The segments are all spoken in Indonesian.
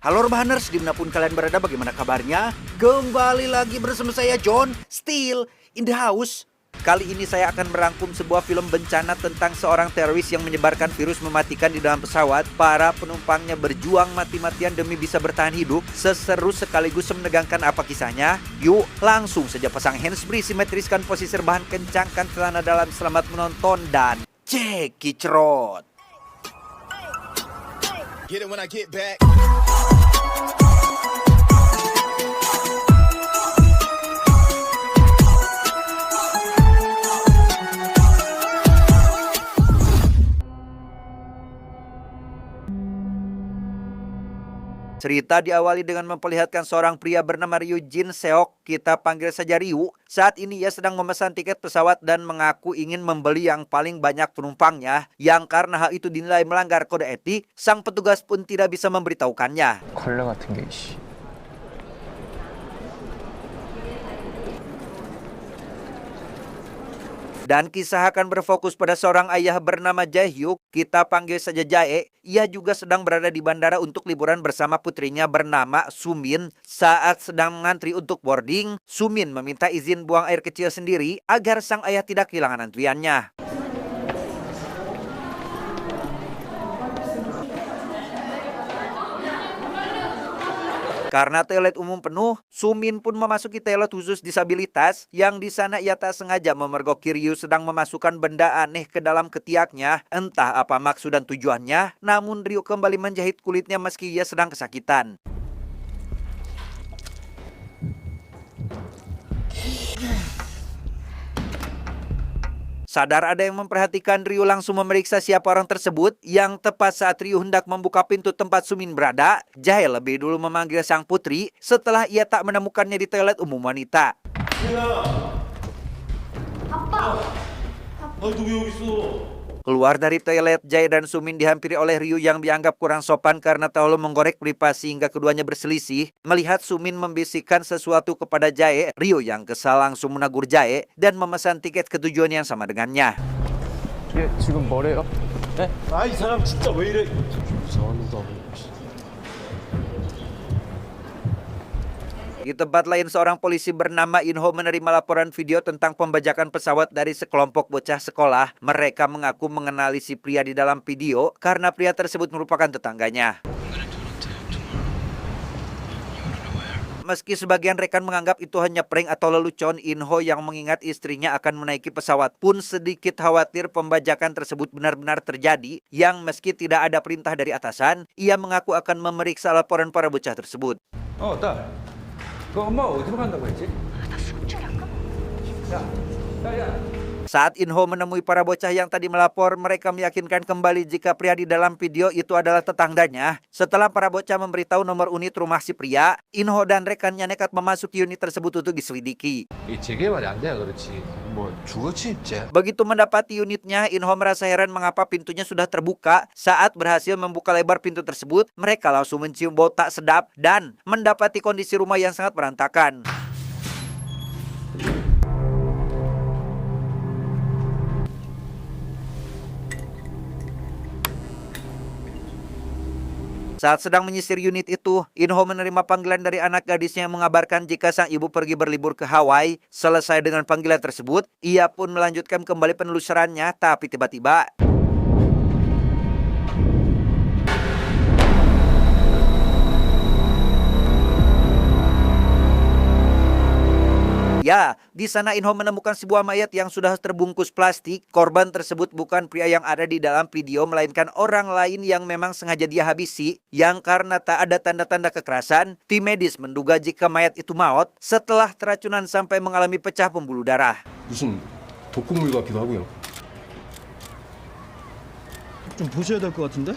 Halo Urbaners, dimanapun kalian berada, bagaimana kabarnya? Kembali lagi bersama saya John, still in the house. Kali ini saya akan merangkum sebuah film bencana tentang seorang teroris yang menyebarkan virus mematikan di dalam pesawat. Para penumpangnya berjuang mati-matian demi bisa bertahan hidup. Seseru sekaligus menegangkan apa kisahnya? Yuk langsung saja pasang handsfree, simetriskan posisi rebahan, kencangkan celana dalam, selamat menonton dan cekicrot. Get it when I get back. Cerita diawali dengan memperlihatkan seorang pria bernama Ryu Jin Seok, kita panggil saja Ryu. Saat ini ia sedang memesan tiket pesawat dan mengaku ingin membeli yang paling banyak penumpangnya. Yang karena hal itu dinilai melanggar kode etik, sang petugas pun tidak bisa memberitahukannya. 걸레 같은 게 이씨. Dan kisah akan berfokus pada seorang ayah bernama Jae-hyuk, kita panggil saja Jae. Ia juga sedang berada di bandara untuk liburan bersama putrinya bernama Sumin. Saat sedang mengantri untuk boarding, Sumin meminta izin buang air kecil sendiri agar sang ayah tidak kehilangan antriannya. Karena toilet umum penuh, Sumin pun memasuki toilet khusus disabilitas yang di sana ia tak sengaja memergoki Ryu sedang memasukkan benda aneh ke dalam ketiaknya. Entah apa maksud dan tujuannya, namun Ryu kembali menjahit kulitnya meski ia sedang kesakitan. Sadar ada yang memperhatikan, Ryu langsung memeriksa siapa orang tersebut. Yang tepat saat Ryu hendak membuka pintu tempat Sumin berada, Jae lebih dulu memanggil sang putri setelah ia tak menemukannya di toilet umum wanita. Keluar dari toilet, Jae dan Sumin dihampiri oleh Ryu yang dianggap kurang sopan karena terlalu menggorek privasi hingga keduanya berselisih. Melihat Sumin membisikkan sesuatu kepada Jae, Ryu yang kesal langsung menegur Jae dan memesan tiket ke tujuan yang sama dengannya. 얘 지금 뭐래요? 네? 아, 이 사람 진짜 왜 이래? 이상합니다. Di tempat lain, seorang polisi bernama Inho menerima laporan video tentang pembajakan pesawat dari sekelompok bocah sekolah. Mereka mengaku mengenali si pria di dalam video karena pria tersebut merupakan tetangganya. Meski sebagian rekan menganggap itu hanya prank atau lelucon, Inho yang mengingat istrinya akan menaiki pesawat pun sedikit khawatir pembajakan tersebut benar-benar terjadi. Yang meski tidak ada perintah dari atasan, ia mengaku akan memeriksa laporan para bocah tersebut. 딸. 그 엄마 어디로 간다고 했지? 나 숨좀 약간. 야, 야. Saat Inho menemui para bocah yang tadi melapor, mereka meyakinkan kembali jika pria di dalam video itu adalah tetangganya. Setelah para bocah memberitahu nomor unit rumah si pria, Inho dan rekannya nekat memasuki unit tersebut untuk diselidiki. 이 재개발이 안 돼야 그렇지. 뭐 죽었지 이제. Begitu mendapati unitnya, Inho merasa heran mengapa pintunya sudah terbuka. Saat berhasil membuka lebar pintu tersebut, mereka langsung mencium bau tak sedap dan mendapati kondisi rumah yang sangat berantakan. Saat sedang menyisir unit itu, Inho menerima panggilan dari anak gadisnya yang mengabarkan jika sang ibu pergi berlibur ke Hawaii. Selesai dengan panggilan tersebut, ia pun melanjutkan kembali penelusurannya, tapi tiba-tiba ya, di sana Inho menemukan sebuah mayat yang sudah terbungkus plastik. Korban tersebut bukan pria yang ada di dalam video, melainkan orang lain yang memang sengaja dia habisi. Yang karena tak ada tanda-tanda kekerasan, tim medis menduga jika mayat itu maut setelah keracunan sampai mengalami pecah pembuluh darah. 무슨 독극물 같기도 하고요. 좀 보셔야 될 것 같은데?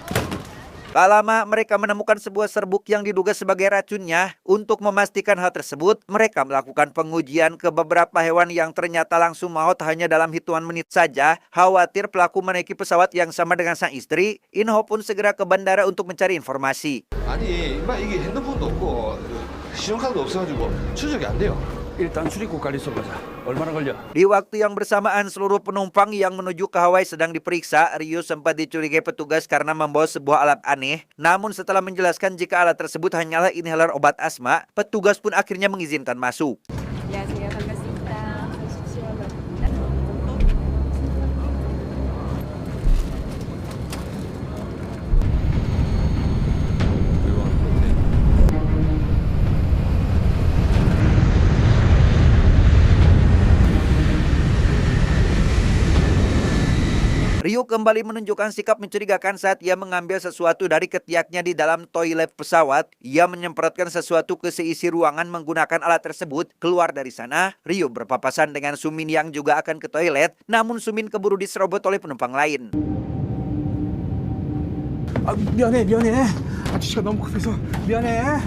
Tak lama mereka menemukan sebuah serbuk yang diduga sebagai racunnya. Untuk memastikan hal tersebut, mereka melakukan pengujian ke beberapa hewan yang ternyata langsung maut hanya dalam hitungan menit saja. Khawatir pelaku menaiki pesawat yang sama dengan sang istri, Inho pun segera ke bandara untuk mencari informasi. 아니, 임마 이게 핸드폰도 없고 신용카드도 없어가지고 추적이 안 돼요. 일단 출입국 관리소 가자. 얼마나 걸려? Di waktu yang bersamaan, seluruh penumpang yang menuju ke Hawaii sedang diperiksa. Ryu sempat dicurigai petugas karena membawa sebuah alat aneh. Namun setelah menjelaskan jika alat tersebut hanyalah inhaler obat asma, petugas pun akhirnya mengizinkan masuk. 안녕하세요. 반갑습니다. Ryu kembali menunjukkan sikap mencurigakan saat ia mengambil sesuatu dari ketiaknya di dalam toilet pesawat. Ia menyemprotkan sesuatu ke seisi ruangan menggunakan alat tersebut. Keluar dari sana, Ryu berpapasan dengan Sumin yang juga akan ke toilet. Namun Sumin keburu diserobot oleh penumpang lain. 아, 미안해. 아저씨가 너무 급해서 미안해.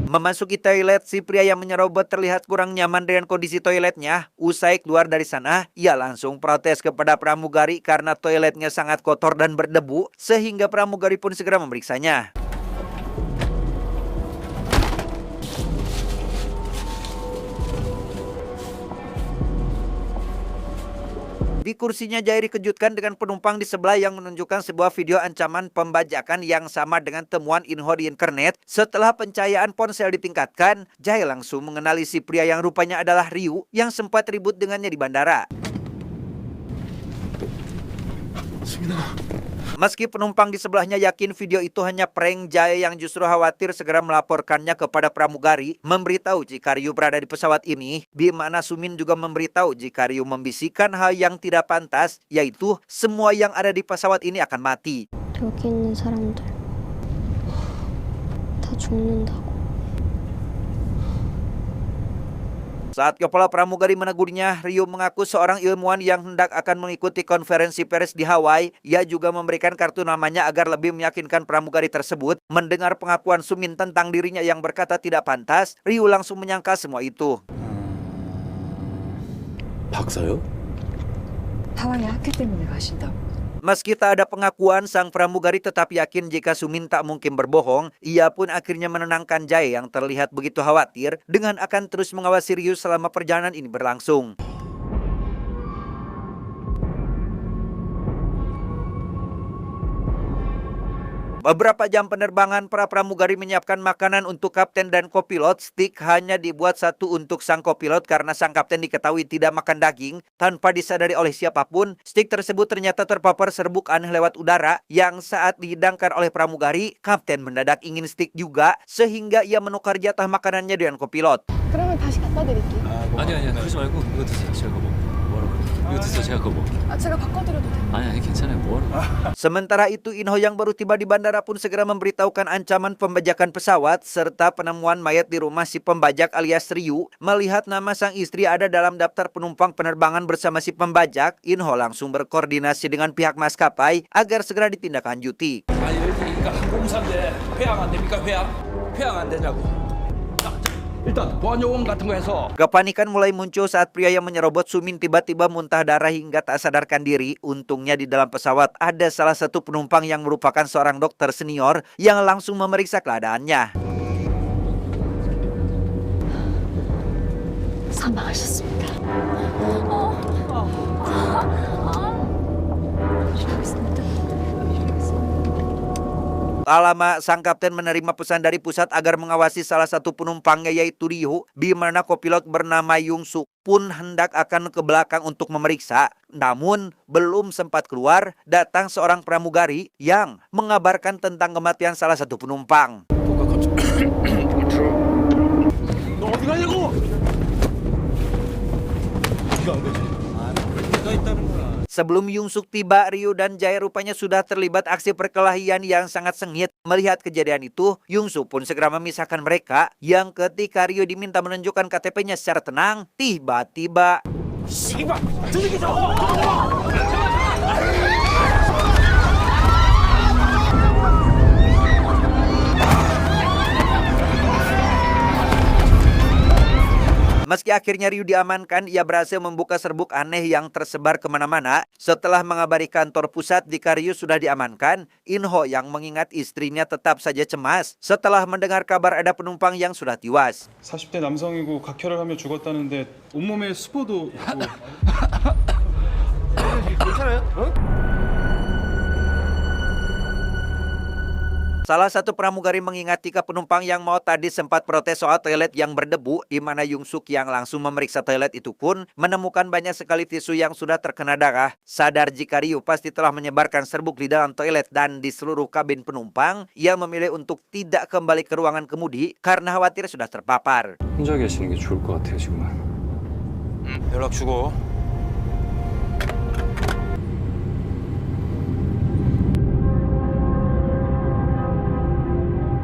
Memasuki toilet, si pria yang menyerobot terlihat kurang nyaman dengan kondisi toiletnya. Usai keluar dari sana, ia langsung protes kepada pramugari karena toiletnya sangat kotor dan berdebu, sehingga pramugari pun segera memeriksanya. Di kursinya Jai dikejutkan dengan penumpang di sebelah yang menunjukkan sebuah video ancaman pembajakan yang sama dengan temuan Inho di internet. Setelah pencahayaan ponsel ditingkatkan, Jai langsung mengenali si pria yang rupanya adalah Ryu yang sempat ribut dengannya di bandara. Meski penumpang di sebelahnya yakin video itu hanya prank, Jai yang justru khawatir segera melaporkannya kepada pramugari, memberitahu jika Ryu berada di pesawat ini, di mana Sumin juga memberitahu jika Ryu membisikkan hal yang tidak pantas, yaitu semua yang ada di pesawat ini akan mati. 여기 있는 사람들 다 죽는다고. Saat kepala pramugari menegurnya, Ryu mengaku seorang ilmuwan yang hendak akan mengikuti konferensi pers di Hawaii. Ia juga memberikan kartu namanya agar lebih meyakinkan pramugari tersebut. Mendengar pengakuan Sumin tentang dirinya yang berkata tidak pantas, Ryu langsung menyangkal semua itu. 박사요? 하와이 학회 때문에 가신다고. Meski tak ada pengakuan, sang pramugari tetap yakin jika Sumin tak mungkin berbohong. Ia pun akhirnya menenangkan Jai yang terlihat begitu khawatir dengan akan terus mengawasi Ryu selama perjalanan ini berlangsung. Beberapa jam penerbangan, para pramugari menyiapkan makanan untuk kapten dan kopilot. Stik hanya dibuat satu untuk sang kopilot karena sang kapten diketahui tidak makan daging. Tanpa disadari oleh siapapun, stik tersebut ternyata terpapar serbuk aneh lewat udara yang saat dihidangkan oleh pramugari, kapten mendadak ingin stik juga sehingga ia menukar jatah makanannya dengan kopilot. 그러면 다시 갖다 드릴게요. 아니야 그러지 말고 이거 드세요. 제가 그거 뭐라고 이거 드세요. 제가 그거 아, 제가 바꿔드려도 돼요? 아니 괜찮아요. 뭐라고 Sementara itu, Inho yang baru tiba di bandara pun segera memberitahukan ancaman pembajakan pesawat serta penemuan mayat di rumah si pembajak alias Ryu. Melihat nama sang istri ada dalam daftar penumpang penerbangan bersama si pembajak, Inho langsung berkoordinasi dengan pihak maskapai agar segera ditindaklanjuti. 아니 여기가 항공사인데 회항 안 됩니까? 회항 안 되냐고. 일단 보안요원 같은 거 해서 Kepanikan mulai muncul saat pria yang menyerobot Sumin tiba-tiba muntah darah hingga tak sadarkan diri. Untungnya di dalam pesawat ada salah satu penumpang yang merupakan seorang dokter senior yang langsung memeriksa keadaannya. 사망하셨습니다. Tak lama, sang kapten menerima pesan dari pusat agar mengawasi salah satu penumpangnya yaitu Ryu, di mana kopilot bernama Young-suk pun hendak akan ke belakang untuk memeriksa. Namun, belum sempat keluar, datang seorang pramugari yang mengabarkan tentang kematian salah satu penumpang. 너 어디 가냐고? 이거 안 되지. 내가 있다는 거야. Sebelum Young-suk tiba, Ryu dan Jai rupanya sudah terlibat aksi perkelahian yang sangat sengit. Melihat kejadian itu, Young-suk pun segera memisahkan mereka. Yang ketika Ryu diminta menunjukkan KTP-nya secara tenang, tiba-tiba 씨발! 저기 저! meski Meski akhirnya Ryu diamankan, ia berhasil membuka serbuk aneh yang tersebar kemana-mana. Setelah mengabari kantor pusat jika Ryu sudah diamankan, Inho yang mengingat istrinya tetap saja cemas setelah mendengar kabar ada penumpang yang sudah tewas. 40대 남성이고 각혈을 하며 죽었다는데 온몸에 수포도 있고. Salah satu pramugari mengingat jika penumpang yang mau tadi sempat protes soal toilet yang berdebu, di mana Yung Suk yang langsung memeriksa toilet itu pun menemukan banyak sekali tisu yang sudah terkena darah. Sadar jika Ryu pasti telah menyebarkan serbuk di dalam toilet dan di seluruh kabin penumpang, ia memilih untuk tidak kembali ke ruangan kemudi karena khawatir sudah terpapar. 혼자 계시는 게 좋을 것 같아요, 지금은. 연락 주고.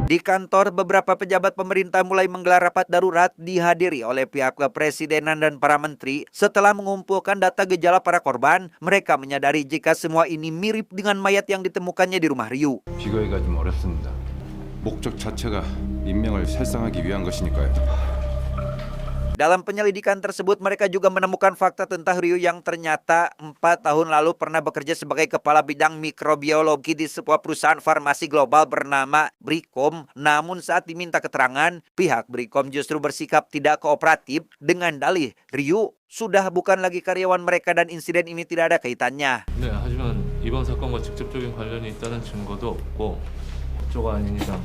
Di kantor, beberapa pejabat pemerintah mulai menggelar rapat darurat dihadiri oleh pihak kepresidenan dan para menteri. Setelah mengumpulkan data gejala para korban, mereka menyadari jika semua ini mirip dengan mayat yang ditemukannya di rumah Ryu. 비교하기가 좀 어렵습니다. 목적 자체가 인명을 살상하기 위한 것이니까요. Dalam penyelidikan tersebut, mereka juga menemukan fakta tentang Ryu yang ternyata 4 tahun lalu pernah bekerja sebagai kepala bidang mikrobiologi di sebuah perusahaan farmasi global bernama Bricom. Namun saat diminta keterangan, pihak Bricom justru bersikap tidak kooperatif dengan dalih Ryu sudah bukan lagi karyawan mereka dan insiden ini tidak ada kaitannya. 네, 하지만 이번 사건과 직접적인 관련이 있다는 증거도 없고 법조가 아닌 이상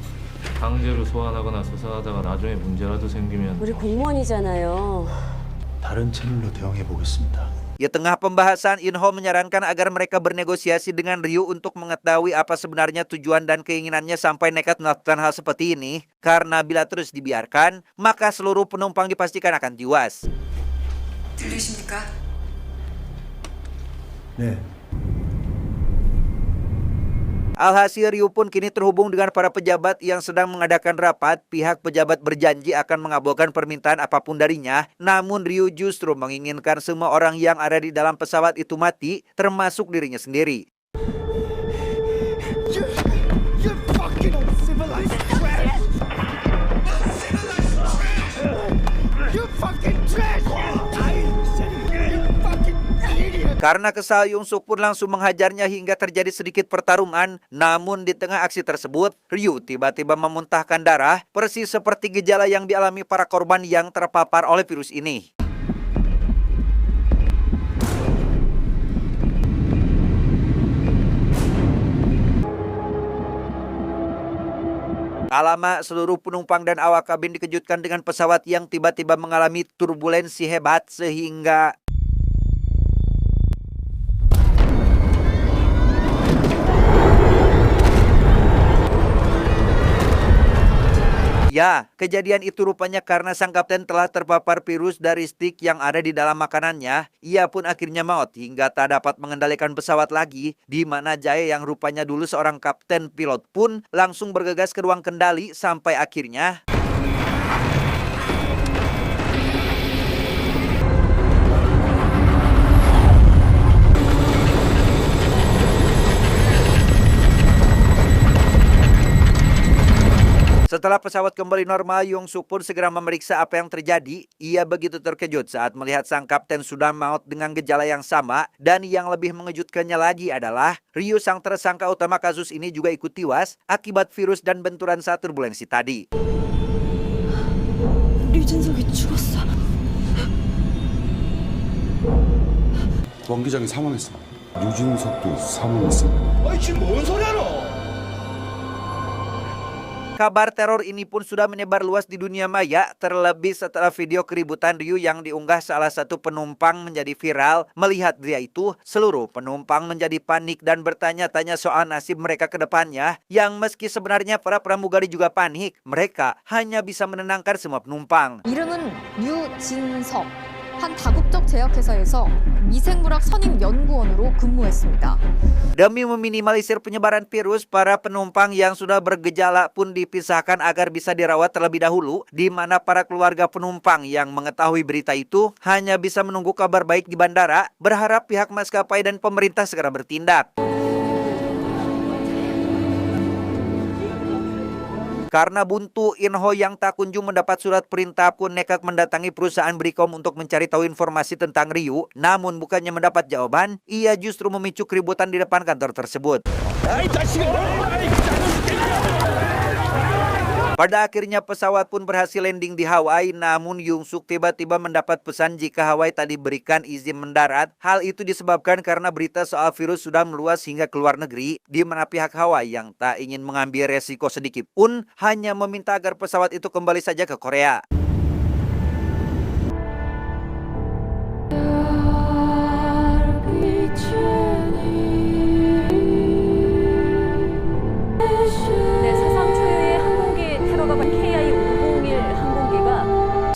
강제로 소환하거나 수사하다가 나중에 문제라도 생기면 우리 공무원이잖아요. 다른 채널로 대응해 보겠습니다. Di tengah pembahasan, Inho menyarankan agar mereka bernegosiasi dengan Ryu untuk mengetahui apa sebenarnya tujuan dan keinginannya sampai nekat melakukan hal seperti ini. Karena bila terus dibiarkan, maka seluruh penumpang dipastikan akan tewas. 들리십니까? 네. Alhasil Ryu pun kini terhubung dengan para pejabat yang sedang mengadakan rapat. Pihak pejabat berjanji akan mengabulkan permintaan apapun darinya. Namun Ryu justru menginginkan semua orang yang ada di dalam pesawat itu mati, termasuk dirinya sendiri. You fucking uncivilized trash! You fucking trash! You fucking idiot! Karena kesal, Yung Suk pun langsung menghajarnya hingga terjadi sedikit pertarungan. Namun di tengah aksi tersebut, Ryu tiba-tiba memuntahkan darah, persis seperti gejala yang dialami para korban yang terpapar oleh virus ini. Tak lama, seluruh penumpang dan awak kabin dikejutkan dengan pesawat yang tiba-tiba mengalami turbulensi hebat sehingga ya, kejadian itu rupanya karena sang kapten telah terpapar virus dari stik yang ada di dalam makanannya. Ia pun akhirnya maut hingga tak dapat mengendalikan pesawat lagi. Di mana Jae yang rupanya dulu seorang kapten pilot pun langsung bergegas ke ruang kendali sampai akhirnya setelah pesawat kembali normal, Yung Suk pun segera memeriksa apa yang terjadi. Ia begitu terkejut saat melihat sang kapten sudah maut dengan gejala yang sama. Dan yang lebih mengejutkannya lagi adalah Ryu, sang tersangka utama kasus ini, juga ikut tewas akibat virus dan benturan saat turbulensi tadi. 류진석이 죽었어. 왕 기장이 사망했어. 류진석도 사망했어. 아이 지금 뭔 소리하노? Kabar teror ini pun sudah menyebar luas di dunia maya, terlebih setelah video keributan Ryu yang diunggah salah satu penumpang menjadi viral. Melihat dia itu, seluruh penumpang menjadi panik dan bertanya-tanya soal nasib mereka ke depannya. Yang meski sebenarnya para pramugari juga panik, mereka hanya bisa menenangkan semua penumpang. 이름은 류진석. 한 다국적 제약회사에서 미생물학 선임 연구원으로 근무했습니다. Demi meminimalisir penyebaran virus, para penumpang yang sudah bergejala pun dipisahkan agar bisa dirawat terlebih dahulu, di mana para keluarga penumpang yang mengetahui berita itu hanya bisa menunggu kabar baik di bandara, berharap pihak maskapai dan pemerintah segera bertindak. Karena buntu, Inho yang tak kunjung mendapat surat perintah pun nekat mendatangi perusahaan Bricom untuk mencari tahu informasi tentang Ryu. Namun bukannya mendapat jawaban, ia justru memicu keributan di depan kantor tersebut. Pada akhirnya pesawat pun berhasil landing di Hawaii, namun Yung Suk tiba-tiba mendapat pesan jika Hawaii tak diberikan izin mendarat. Hal itu disebabkan karena berita soal virus sudah meluas hingga ke luar negeri, di mana pihak Hawaii yang tak ingin mengambil resiko sedikit pun hanya meminta agar pesawat itu kembali saja ke Korea.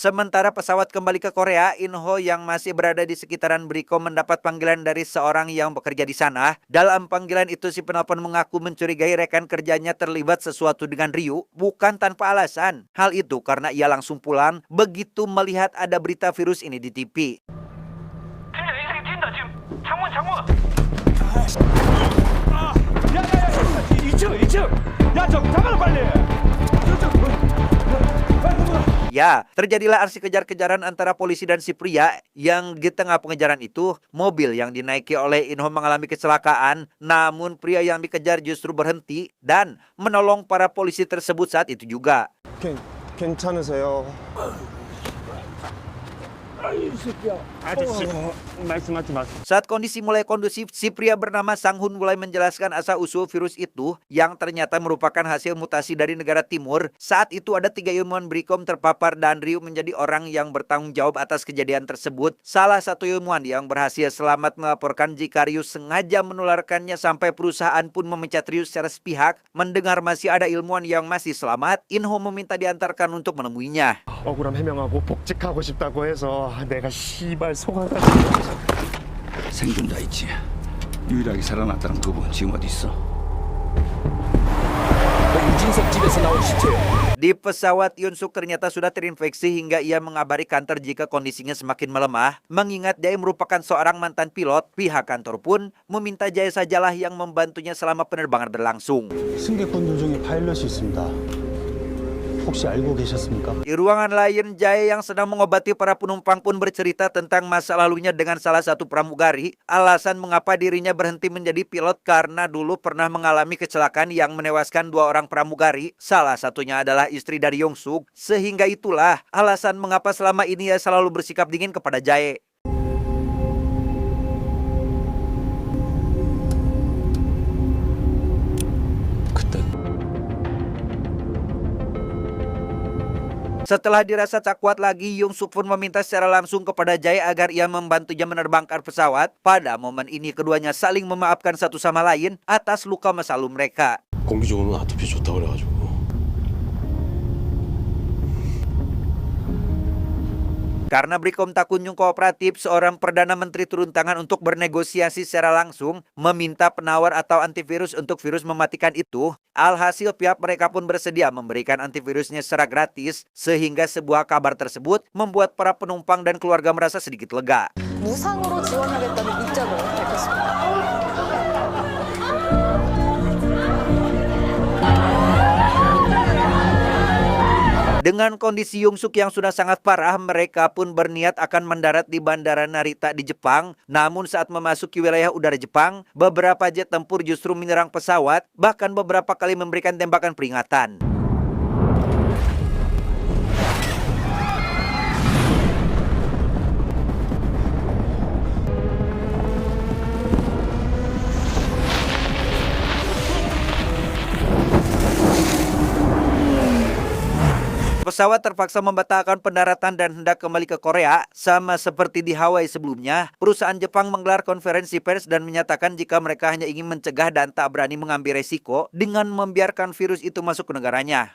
Sementara pesawat kembali ke Korea, Inho yang masih berada di sekitaran Bricom mendapat panggilan dari seorang yang bekerja di sana. Dalam panggilan itu si penelpon mengaku mencurigai rekan kerjanya terlibat sesuatu dengan Ryu, bukan tanpa alasan. Hal itu karena ia langsung pulang begitu melihat ada berita virus ini di TV. Ya, terjadilah aksi kejar-kejaran antara polisi dan si pria yang di tengah pengejaran itu, mobil yang dinaiki oleh Inho mengalami kecelakaan, namun pria yang dikejar justru berhenti dan menolong para polisi tersebut saat itu juga. 괜찮으세요? Saat kondisi mulai kondusif, si pria bernama Sang Hun mulai menjelaskan asal-usul virus itu yang ternyata merupakan hasil mutasi dari negara timur. Saat itu ada 3 ilmuwan Bricom terpapar dan Ryu menjadi orang yang bertanggung jawab atas kejadian tersebut. Salah satu ilmuwan yang berhasil selamat melaporkan jika Ryu sengaja menularkannya sampai perusahaan pun memecat Ryu secara sepihak. Mendengar masih ada ilmuwan yang masih selamat, Inho meminta diantarkan untuk menemuinya. 억울함 해명하고 복직하고 싶다고 해서 내가 씨발 속아가지고 생존자 있지. 유일하게 살아났다는 그분 지금 어디 있어? 유진석 집에서 나온 시체요. Di pesawat, Yung Suk ternyata sudah terinfeksi hingga ia mengabari kantor jika kondisinya semakin melemah. Mengingat dia merupakan seorang mantan pilot, pihak kantor pun meminta jasa Jalah yang membantunya selama penerbangan berlangsung. 승객분들 중에 파일럿이 있습니다. 혹시 알고 계셨습니까? Di ruangan lain, Jae yang sedang mengobati para penumpang pun bercerita tentang masa lalunya dengan salah satu pramugari. Alasan mengapa dirinya berhenti menjadi pilot karena dulu pernah mengalami kecelakaan yang menewaskan 2 orang pramugari. Salah satunya adalah istri dari Yung Suk. Sehingga itulah alasan mengapa selama ini ia selalu bersikap dingin kepada Jae. Setelah dirasa tak kuat lagi, Yung Suk pun meminta secara langsung kepada Jae agar ia membantunya menerbangkan pesawat. Pada momen ini keduanya saling memaafkan satu sama lain atas luka masa lalu mereka. 공기적으로는 아토피 좋다고 그래가지고 Karena Bricom tak kunjung kooperatif, seorang Perdana Menteri turun tangan untuk bernegosiasi secara langsung, meminta penawar atau antivirus untuk virus mematikan itu. Alhasil pihak mereka pun bersedia memberikan antivirusnya secara gratis, sehingga sebuah kabar tersebut membuat para penumpang dan keluarga merasa sedikit lega. 무상으로 지원하겠다는 입장을 밝혔습니다. Dengan kondisi Yung Suk yang sudah sangat parah, mereka pun berniat akan mendarat di Bandara Narita di Jepang. Namun saat memasuki wilayah udara Jepang, beberapa jet tempur justru menyerang pesawat, bahkan beberapa kali memberikan tembakan peringatan. Pesawat terpaksa membatalkan pendaratan dan hendak kembali ke Korea. Sama seperti di Hawaii sebelumnya, perusahaan Jepang menggelar konferensi pers dan menyatakan jika mereka hanya ingin mencegah dan tak berani mengambil resiko dengan membiarkan virus itu masuk ke negaranya.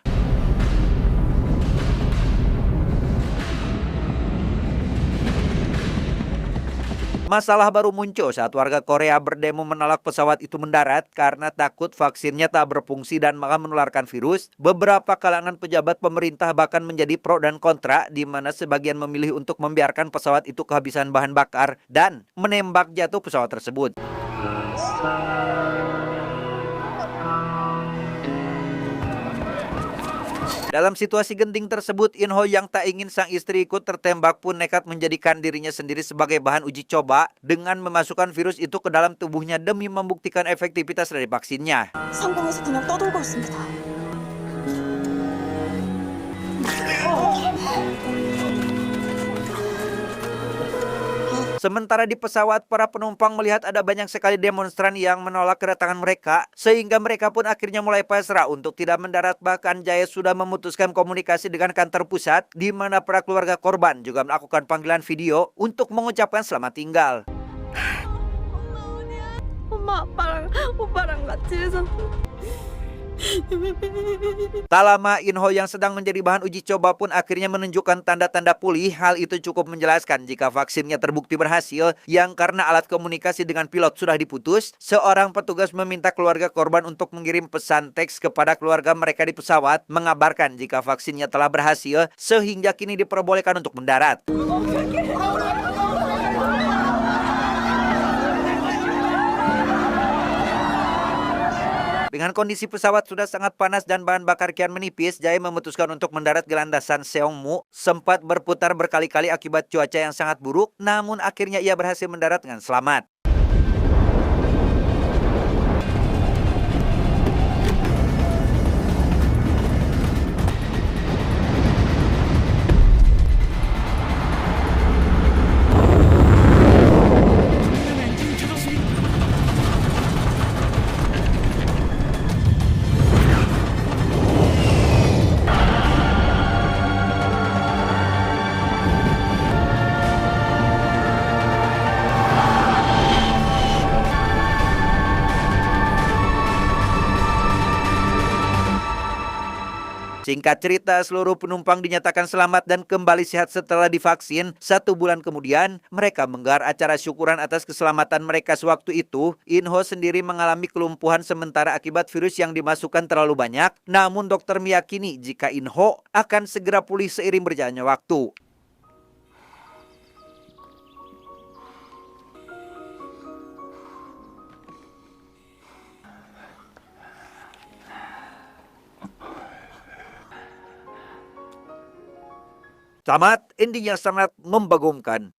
Masalah baru muncul saat warga Korea berdemo menolak pesawat itu mendarat karena takut vaksinnya tak berfungsi dan malah menularkan virus. Beberapa kalangan pejabat pemerintah bahkan menjadi pro dan kontra, di mana sebagian memilih untuk membiarkan pesawat itu kehabisan bahan bakar dan menembak jatuh pesawat tersebut. Dalam situasi genting tersebut, Inho yang tak ingin sang istri ikut tertembak pun nekat menjadikan dirinya sendiri sebagai bahan uji coba dengan memasukkan virus itu ke dalam tubuhnya demi membuktikan efektivitas dari vaksinnya. 상공에서 그냥 떠돌고 있습니다. Sementara di pesawat, para penumpang melihat ada banyak sekali demonstran yang menolak kedatangan mereka, sehingga mereka pun akhirnya mulai pasrah untuk tidak mendarat. Bahkan Jaya sudah memutuskan komunikasi dengan kantor pusat, di mana para keluarga korban juga melakukan panggilan video untuk mengucapkan selamat tinggal. 엄마 오빠랑 같이 해서 Tak lama, Inho yang sedang menjadi bahan uji coba pun akhirnya menunjukkan tanda-tanda pulih. Hal itu cukup menjelaskan jika vaksinnya terbukti berhasil, yang karena alat komunikasi dengan pilot sudah diputus, seorang petugas meminta keluarga korban untuk mengirim pesan teks kepada keluarga mereka di pesawat, mengabarkan jika vaksinnya telah berhasil, sehingga kini diperbolehkan untuk mendarat. Dengan kondisi pesawat sudah sangat panas dan bahan bakar kian menipis, Jaya memutuskan untuk mendarat di landasan Seongmu. Sempat berputar berkali-kali akibat cuaca yang sangat buruk, namun akhirnya ia berhasil mendarat dengan selamat. Singkat cerita, seluruh penumpang dinyatakan selamat dan kembali sehat setelah divaksin. 1 bulan kemudian, mereka menggelar acara syukuran atas keselamatan mereka sewaktu itu. Inho sendiri mengalami kelumpuhan sementara akibat virus yang dimasukkan terlalu banyak. Namun dokter meyakini jika Inho akan segera pulih seiring berjalannya waktu. Tamat, ending yang sangat membagongkan.